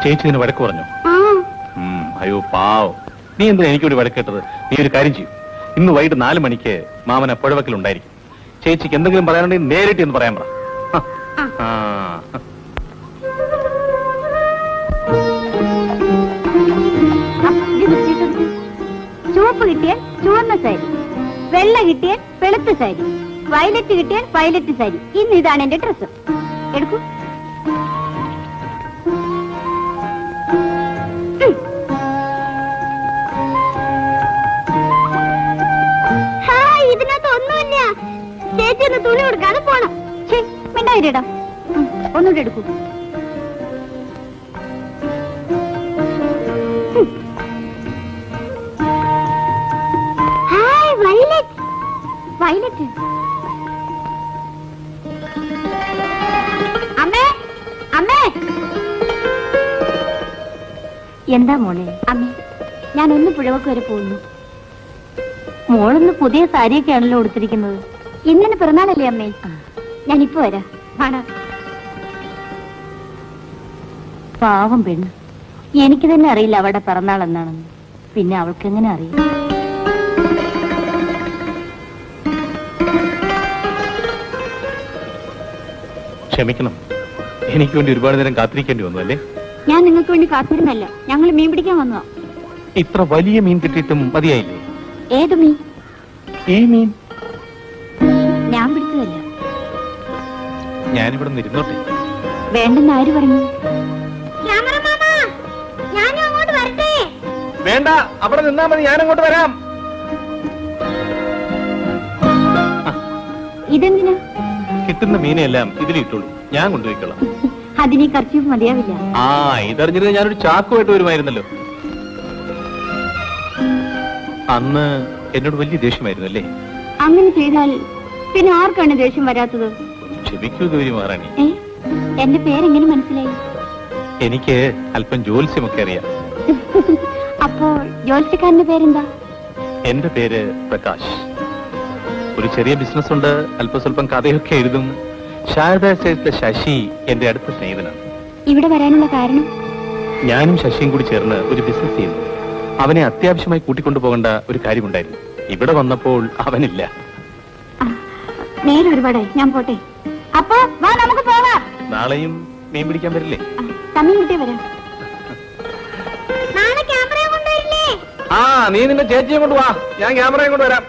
ചേച്ചി ഇതിന് വഴക്ക് പറഞ്ഞു? അയ്യോ പാവം, നീ എന്തിനാ എനിക്കൂടി വഴക്കേട്ടത്? നീ ഒരു കാര്യം ചെയ്യും, ഇന്ന് വൈകിട്ട് 4 മണിക്ക് മാമന പുഴവക്കിലുണ്ടായിരിക്കും. ചേച്ചിക്ക് എന്തെങ്കിലും പറയാനുണ്ടെങ്കിൽ നേരിട്ട് എന്ന് പറയാൻ പറ. ചുവപ്പ് കിട്ടിയാൽ ചുവന്ന സാരി, വെള്ള കിട്ടിയാൽ വെളുത്ത സാരി, വയലറ്റ് കിട്ടിയാൽ വയലറ്റ് സാരി. ഇന്ന് ഇതാണ് എന്റെ ഡ്രസ്. എടുക്കൂ. ഇതിനകത്ത് ഒന്നുമില്ല. ചേച്ചി ഒന്ന് തുണി കൊടുക്കാതെ പോണം. മിണ്ടായിരടാ, ഒന്നുകൂടെ എടുക്കൂ. Violet violet. അമ്മേ അമ്മേ. എന്താ മോളെ? അമ്മേ, ഞാൻ ഒന്ന് പുഴവക്ക് വരെ പോകുന്നു. മോളൊന്ന് പുതിയ സാരിയൊക്കെയാണല്ലോ കൊടുത്തിരിക്കുന്നത്. ഇന്നിന് പിറന്നാളല്ലേ അമ്മേ? ഞാനിപ്പോ വരാം. പാവം പെണ്ണ്, എനിക്ക് തന്നെ അറിയില്ല അവളുടെ പിറന്നാൾ എന്നാണെന്ന്. പിന്നെ അവൾക്ക് എങ്ങനെ അറിയാം? ക്ഷമിക്കണം, എനിക്ക് വേണ്ടി ഒരുപാട് നേരം കാത്തിരിക്കേണ്ടി വന്നു അല്ലേ? ഞാൻ നിങ്ങൾക്ക് വേണ്ടി കാത്തിരുന്നല്ല, ഞങ്ങൾ മീൻ പിടിക്കാൻ വന്നതാ. ഇത്ര വലിയ മീൻ കിട്ടിയിട്ടും മതിയായില്ലേ? ഏത് മീൻ? ഈ മീൻ ഞാൻ പിടിച്ചതല്ല. ഞാനിവിടെ ഇരുന്നോട്ടെ. വേണ്ടെന്ന് ആര് പറഞ്ഞു? വേണ്ട, അവിടെ നിന്നാ മതി, ഞാനങ്ങോട്ട് വരാം. ഇതെന്തിനാ? കിട്ടുന്ന മീനെല്ലാം ഇതിലിട്ടുള്ളൂ, ഞാൻ കൊണ്ടുപോയിക്കോളാം. അതിനീ കർച്ചീഫ് മതിയാവില്ല. ഇതറിഞ്ഞിരുന്ന ഞാനൊരു ചാക്കുമായിട്ട് വരുമായിരുന്നല്ലോ. അന്ന് എന്നോട് വലിയ ദേഷ്യമായിരുന്നു അല്ലേ? അങ്ങനെ ചെയ്താൽ പിന്നെ ആർക്കാണ് ദേഷ്യം വരാത്തത്? ക്ഷമിക്കൂ ഗൗരി മഹാറാണി. എന്റെ പേരെങ്ങനെ മനസ്സിലായി? എനിക്ക് അല്പം ജ്യോത്സ്യമൊക്കെ അറിയാം. അപ്പോൾ ജ്യോത്സ്യക്കാരന്റെ പേരെന്താ? എന്റെ പേര് പ്രകാശ്. ഒരു ചെറിയ ബിസിനസ് ഉണ്ട്, അല്പം സ്വല്പം കഥയൊക്കെ എഴുതും. ശാരദ ശശി എന്റെ അടുത്ത സ്നേഹിതനാണ്. ഇവിടെ വരാനുള്ള കാരണം? ഞാനും ശശിയും കൂടി ചേർന്ന് ഒരു ബിസിനസ് ചെയ്യുന്നു. അവനെ അത്യാവശ്യമായി കൂട്ടിക്കൊണ്ടുപോകേണ്ട ഒരു കാര്യമുണ്ടായിരുന്നു. ഇവിടെ വന്നപ്പോൾ അവനില്ല. നേരെ ഒരുപാടായി, ഞാൻ പോട്ടെ. അപ്പൊ വാ, നമുക്ക് പോവാം. നാളെയും മീൻ പിടിക്കാൻ വരില്ലേ? സമയം കിട്ടിയ വരാം. നീ നിന്റെ ചേച്ചിയെ കൊണ്ട് വാ, ഞാൻ ക്യാമറയും കൊണ്ട് വരാം.